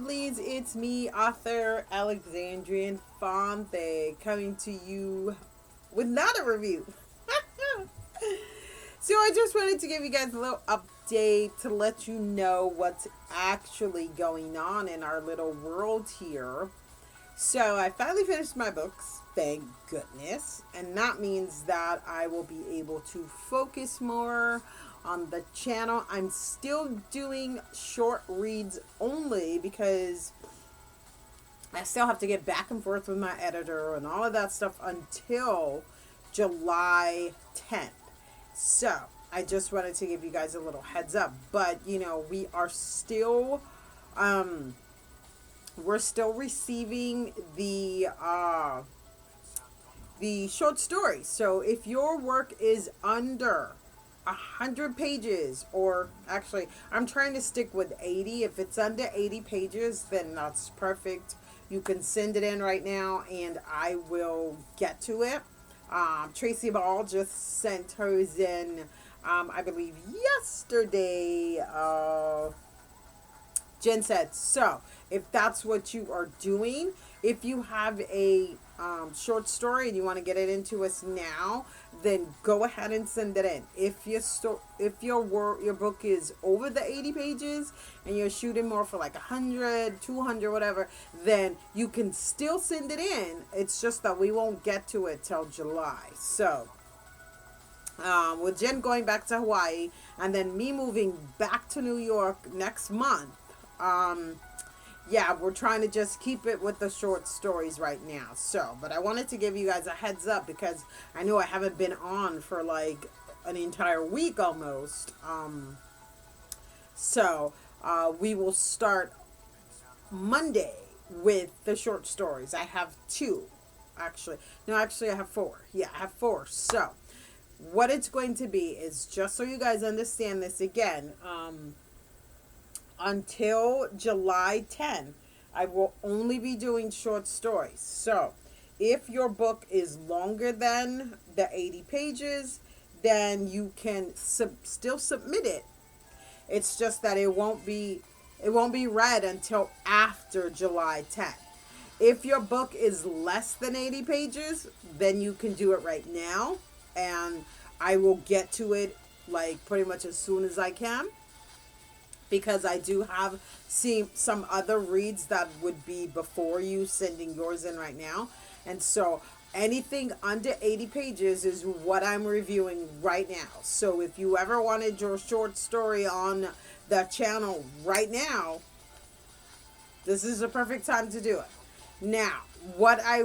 lovelies, it's me, author Alexandrian Fonte, coming to you with not a review. So I just wanted to give you guys a little update to let you know what's actually going on in our little world here. So I finally finished my books, thank goodness. And that means that I will be able to focus more on the channel. I'm still doing short reads only because I still have to get back and forth with my editor and all of that stuff until July 10th. So I just wanted to give you guys a little heads up. But, we are still we're still receiving the short stories. So if your work is under 100 pages, or actually I'm trying to stick with 80. If it's under 80 pages, then that's perfect. You can send it in right now and I will get to it. Tracy Ball just sent hers in, I believe yesterday. Jen said, so if that's what you are doing, if you have a short story and you want to get it into us now, then go ahead and send it in. If your book is over the 80 pages and you're shooting more for like 100, 200, whatever, then you can still send it in. It's just that we won't get to it till July. So with Jen going back to Hawaii and then me moving back to New York next month, we're trying to just keep it with the short stories right now. So, but I wanted to give you guys a heads up because I know I haven't been on for like an entire week almost. We will start Monday with the short stories. I have two, actually. No, actually I have four. Yeah, I have four. So, what it's going to be is, just so you guys understand this again, until July 10th, I will only be doing short stories. So, if your book is longer than the 80 pages, then you can still submit it. It's just that it won't be read until after July 10th. If your book is less than 80 pages, then you can do it right now, and I will get to it like pretty much as soon as I can, because I do have some other reads that would be before you sending yours in right now. And so anything under 80 pages is what I'm reviewing right now. So if you ever wanted your short story on the channel right now, this is the perfect time to do it. Now, what I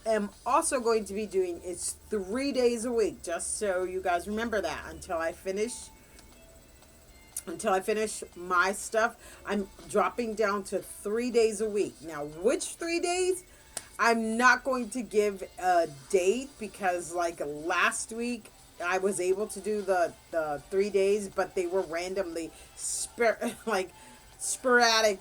am also going to be doing is 3 days a week, just so you guys remember that, until I finish my stuff. I'm dropping down to 3 days a week. Now, which 3 days? I'm not going to give a date, because like last week I was able to do the 3 days, but they were randomly sporadic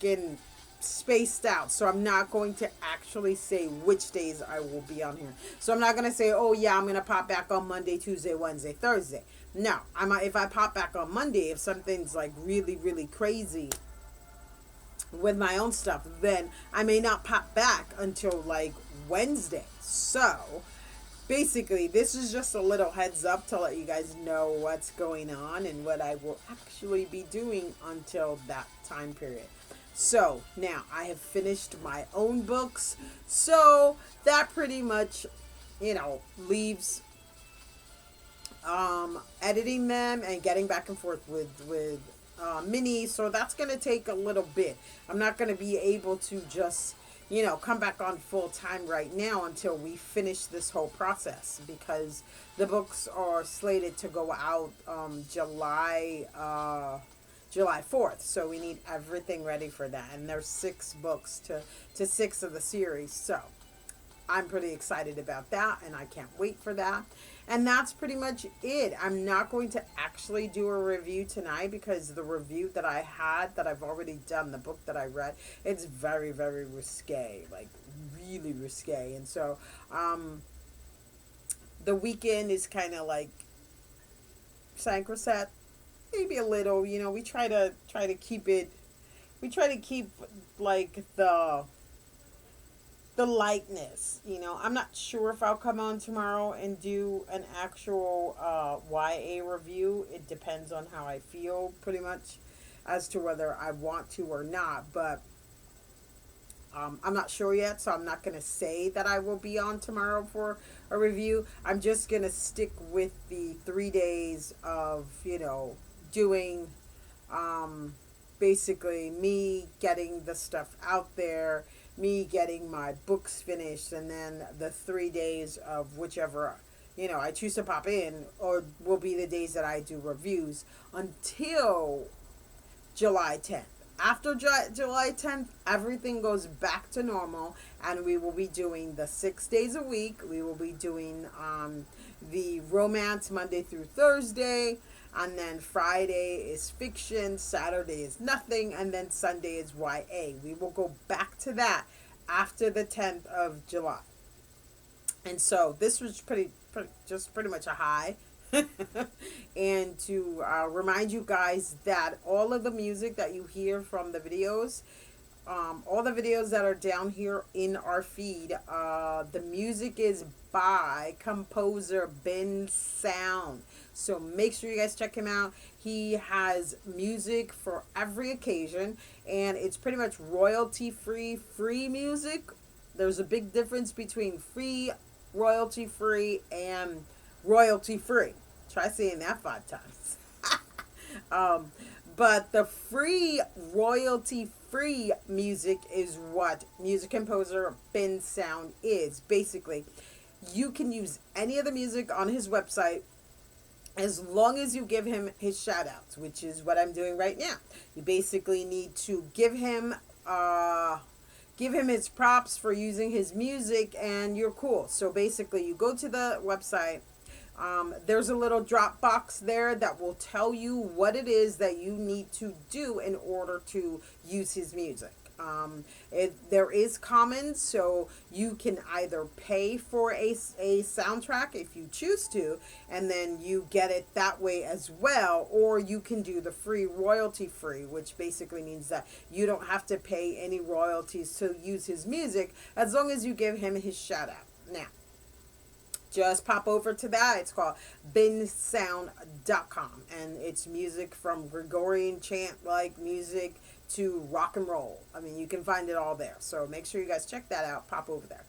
and spaced out. So I'm not going to actually say which days I will be on here. So I'm not going to say, oh yeah, I'm going to pop back on Monday, Tuesday, Wednesday, Thursday. No, if I pop back on Monday, if something's like really, really crazy with my own stuff, then I may not pop back until like Wednesday. So basically, this is just a little heads up to let you guys know what's going on and what I will actually be doing until that time period. So now I have finished my own books, so that pretty much, leaves editing them and getting back and forth with Minnie. So that's going to take a little bit. I'm not going to be able to just, come back on full time right now until we finish this whole process, because the books are slated to go out July 4th. So we need everything ready for that. And there's 6 books to 6 of the series. So I'm pretty excited about that, and I can't wait for that. And that's pretty much it. I'm not going to actually do a review tonight, because the review that I had, that I've already done, the book that I read, it's very, very risque, like really risque. And so the weekend is kind of like Sankraset, maybe a little, we try to keep it we try to keep like the lightness. You know, I'm not sure if I'll come on tomorrow and do an actual YA review. It depends on how I feel, pretty much, as to whether I want to or not. But I'm not sure yet, so I'm not going to say that I will be on tomorrow for a review. I'm just going to stick with the 3 days of, doing um, basically me getting the stuff out there, me getting my books finished, and then the 3 days of whichever, I choose to pop in, or will be the days that I do reviews until July 10th. After July 10th, everything goes back to normal, and we will be doing the 6 days a week. We will be doing the romance Monday through Thursday, and then Friday is fiction, Saturday is nothing, and then Sunday is YA. We will go back to that after the 10th of July. And so this was just pretty much a high. And to remind you guys that all of the music that you hear from the videos, all the videos that are down here in our feed, the music is by composer Ben Sound. So make sure you guys check him out. He has music for every occasion, and it's pretty much royalty free music. There's a big difference between free, royalty free, and royalty free. Try saying that 5 times. um, but the free, royalty free music is what music composer Ben Sound is. Basically, you can use any of the music on his website as long as you give him his shout outs, which is what I'm doing right now. You basically need to give him his props for using his music, and you're cool. So basically, you go to the website. There's a little drop box there that will tell you what it is that you need to do in order to use his music. There is Commons, so you can either pay for a soundtrack if you choose to, and then you get it that way as well, or you can do the free, royalty free, which basically means that you don't have to pay any royalties to use his music as long as you give him his shout out. Now, just pop over to that. It's called bensound.com, and it's music from Gregorian chant like music to rock and roll. I mean, you can find it all there. So make sure you guys check that out. Pop over there.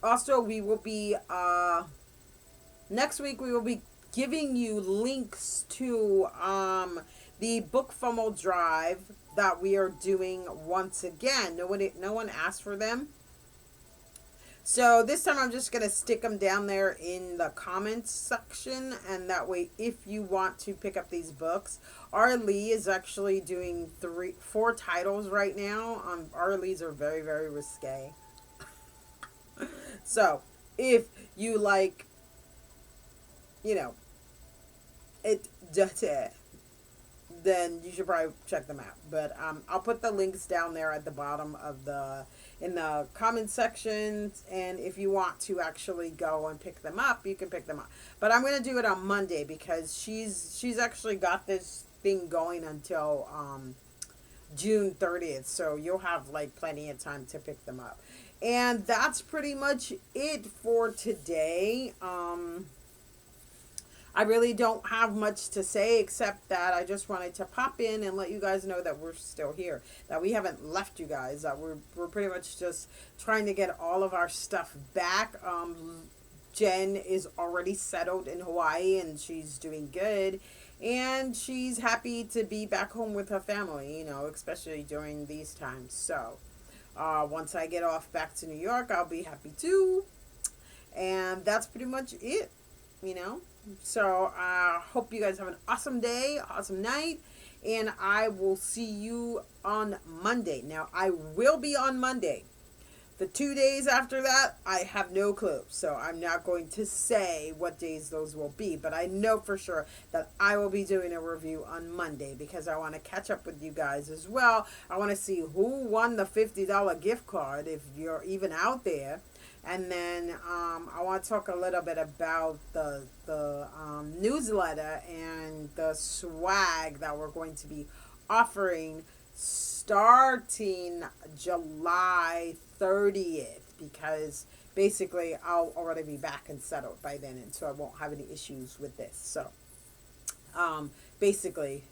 Also, we will be next week. We will be giving you links to the book funnel drive that we are doing once again. No one asked for them. So this time I'm just going to stick them down there in the comments section, and that way if you want to pick up these books, R. Lee is actually doing 4 titles right now. R. Lee's are very, very risque. So if you like, it dirty, then you should probably check them out. But I'll put the links down there at the bottom of in the comment sections, and if you want to actually go and pick them up, you can pick them up. But I'm going to do it on Monday because she's actually got this thing going until June 30th, so you'll have like plenty of time to pick them up. And that's pretty much it for today. I really don't have much to say except that I just wanted to pop in and let you guys know that we're still here, that we haven't left you guys, that we're pretty much just trying to get all of our stuff back. Jen is already settled in Hawaii and she's doing good, and she's happy to be back home with her family, especially during these times. So once I get off back to New York, I'll be happy too. And that's pretty much it, So I hope you guys have an awesome day, awesome night, and I will see you on Monday. Now, I will be on Monday. The 2 days after that, I have no clue. So I'm not going to say what days those will be, but I know for sure that I will be doing a review on Monday because I want to catch up with you guys as well. I want to see who won the $50 gift card, if you're even out there. And then I want to talk a little bit about the newsletter and the swag that we're going to be offering starting July 30th because basically I'll already be back and settled by then, and so I won't have any issues with this. So, basically,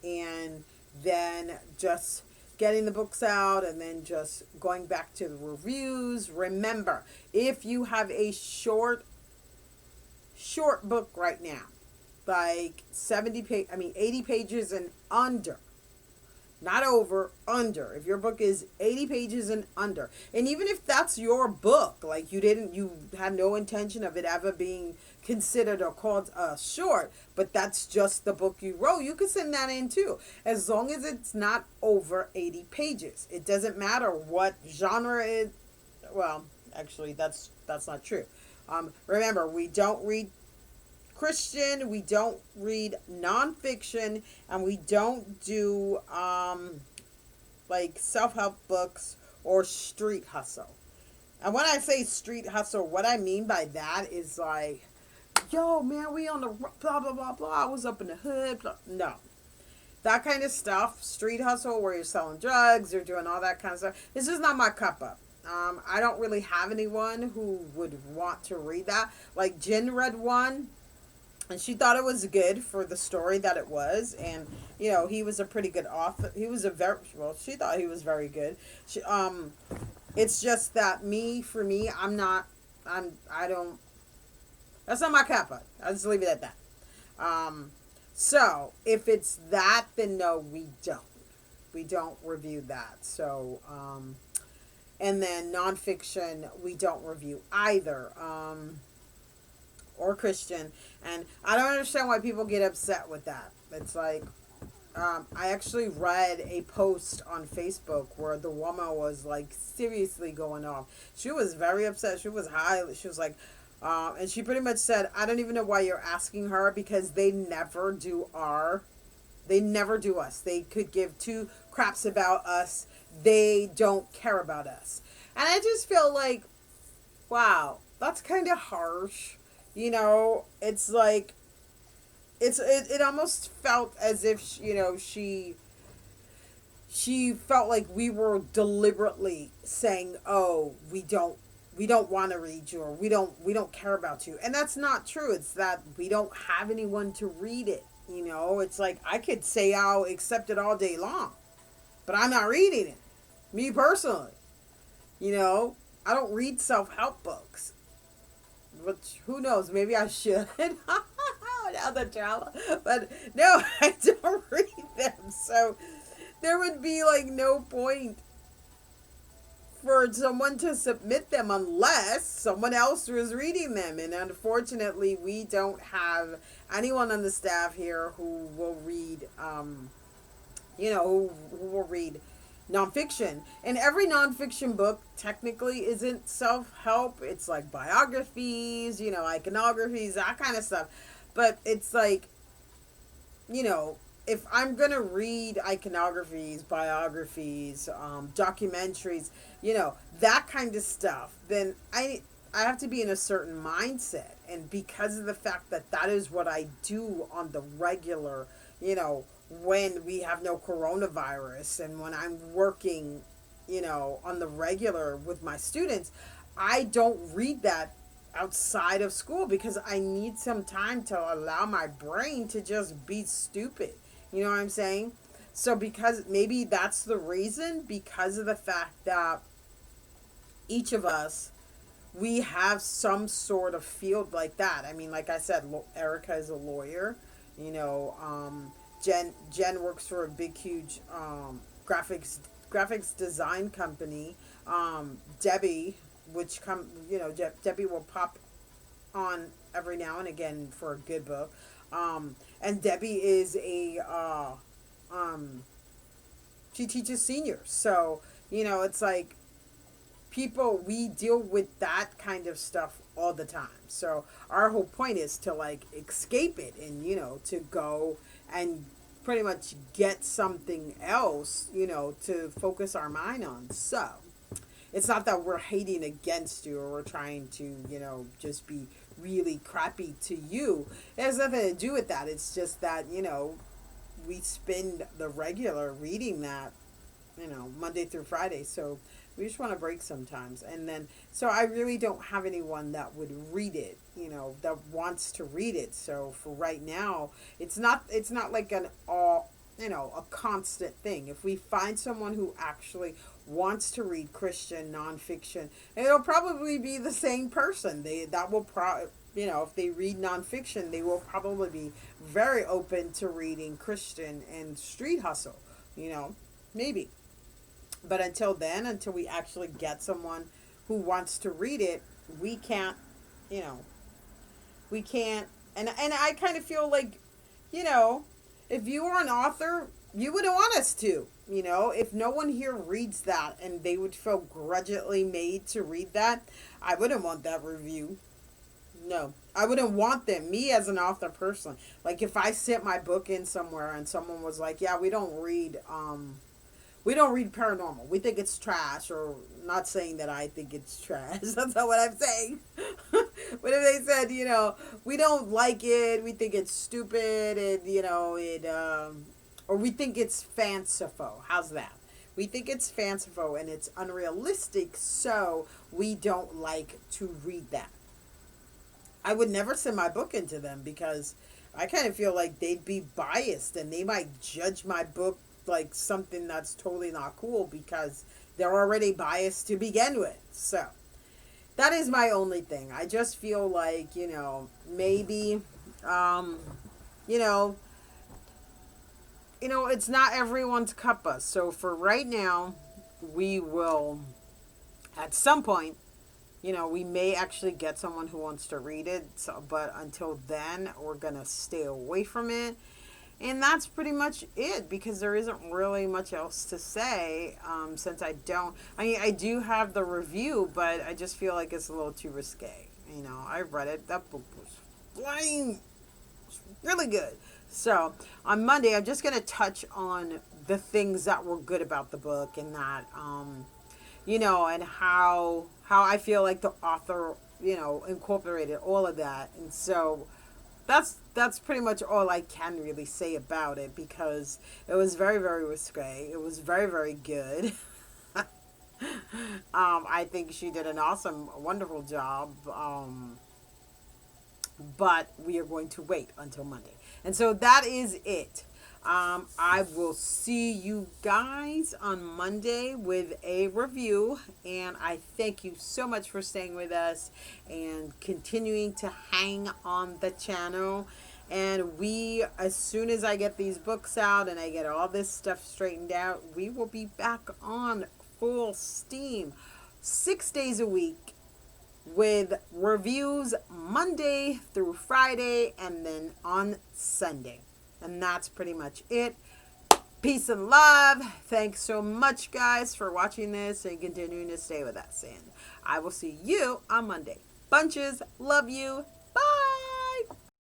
and then just getting the books out and then just going back to the reviews. Remember, if you have a short book right now, like 80 pages and under, not over, under. If your book is 80 pages and under, and even if that's your book, like you had no intention of it ever being considered or called short, but that's just the book you wrote, you can send that in too, as long as it's not over 80 pages. It doesn't matter what genre it is. Well, actually, that's not true. Remember, we don't read Christian, we don't read nonfiction, and we don't do like self-help books or street hustle. And when I say street hustle, what I mean by that is like, yo, man, we on the blah blah blah blah. I was up in the hood. Blah. No, that kind of stuff, street hustle, where you're selling drugs, you're doing all that kind of stuff. It's just not my cup up. I don't really have anyone who would want to read that. Like Jen read one, and she thought it was good for the story that it was, and he was a pretty good author. He was she thought he was very good. It's just that for me, I don't. That's not my kappa. I'll just leave it at that. So if it's that, then no, we don't. We don't review that. So, and then nonfiction, we don't review either. Or Christian. And I don't understand why people get upset with that. It's like, I actually read a post on Facebook where the woman was like seriously going off. She was very upset. She was like, and she pretty much said, I don't even know why you're asking her, because they never do us. They could give two craps about us. They don't care about us. And I just feel like, wow, that's kind of harsh. It's like, it almost felt as if, she felt like we were deliberately saying, oh, we don't want to read you, or we don't care about you. And that's not true. It's that we don't have anyone to read it. It's like, I could say I'll accept it all day long, but I'm not reading it. Me personally. I don't read self-help books. Which, who knows, maybe I should. Now the drama. But no, I don't read them. So there would be like no point for someone to submit them unless someone else was reading them. And unfortunately, we don't have anyone on the staff here who will read, who will read nonfiction. And every nonfiction book technically isn't self-help. It's like biographies, iconographies, that kind of stuff. But it's like, if I'm going to read iconographies, biographies, documentaries, that kind of stuff, then I have to be in a certain mindset. And because of the fact that that is what I do on the regular, when we have no coronavirus, and when I'm working, on the regular with my students, I don't read that outside of school, because I need some time to allow my brain to just be stupid. You know what I'm saying? So because maybe that's the reason, because of the fact that each of us, we have some sort of field like that. I mean, like I said, Erica is a lawyer. Jen works for a big, huge graphics design company. Debbie, Debbie will pop on every now and again for a good book. And Debbie is she teaches seniors. So, it's like, we deal with that kind of stuff all the time. So our whole point is to like escape it and, to go and pretty much get something else, to focus our mind on. So it's not that we're hating against you or we're trying to, just be really crappy to you. It has nothing to do with that. It's just that, we spend the regular reading that, Monday through Friday. So we just want to break sometimes. And then, so I really don't have anyone that would read it, that wants to read it. So for right now, it's not like an all, a constant thing. If we find someone who actually wants to read Christian nonfiction, it'll probably be the same person. That will if they read nonfiction, they will probably be very open to reading Christian and street hustle, maybe. But until then, until we actually get someone who wants to read it, we can't, you know, we can't. And I kind of feel like, you know, if you were an author, you would want us to. If no one here reads that and they would feel grudgingly made to read that, I wouldn't want that review. No, I wouldn't want them. Me as an author person, like if I sent my book in somewhere and someone was like, "Yeah, we don't read paranormal. We think it's trash," or not saying that I think it's trash. That's not what I'm saying. But if they said, we don't like it, we think it's stupid, and or we think it's fanciful. How's that? We think it's fanciful and it's unrealistic, so we don't like to read that. I would never send my book into them because I kind of feel like they'd be biased and they might judge my book like something that's totally not cool because they're already biased to begin with. So that is my only thing. I just feel like, maybe, you know, it's not everyone's cuppa. So for right now, we will, at some point, we may actually get someone who wants to read it. So, but until then, we're going to stay away from it. And that's pretty much it because there isn't really much else to say since I do have the review, but I just feel like it's a little too risque. I read it. That book was flying. It's really good. So on Monday, I'm just going to touch on the things that were good about the book and that, and how I feel like the author, incorporated all of that. And so that's pretty much all I can really say about it because it was very, very risque. It was very, very good. I think she did an awesome, wonderful job. But we are going to wait until Monday. And so that is it. I will see you guys on Monday with a review. And I thank you so much for staying with us and continuing to hang on the channel. And as soon as I get these books out and I get all this stuff straightened out, we will be back on full steam 6 days a week with reviews Monday through Friday and then on Sunday. And that's pretty much it. Peace and love. Thanks so much, guys, for watching this and continuing to stay with us. And I will see you on Monday. Bunches. Love you.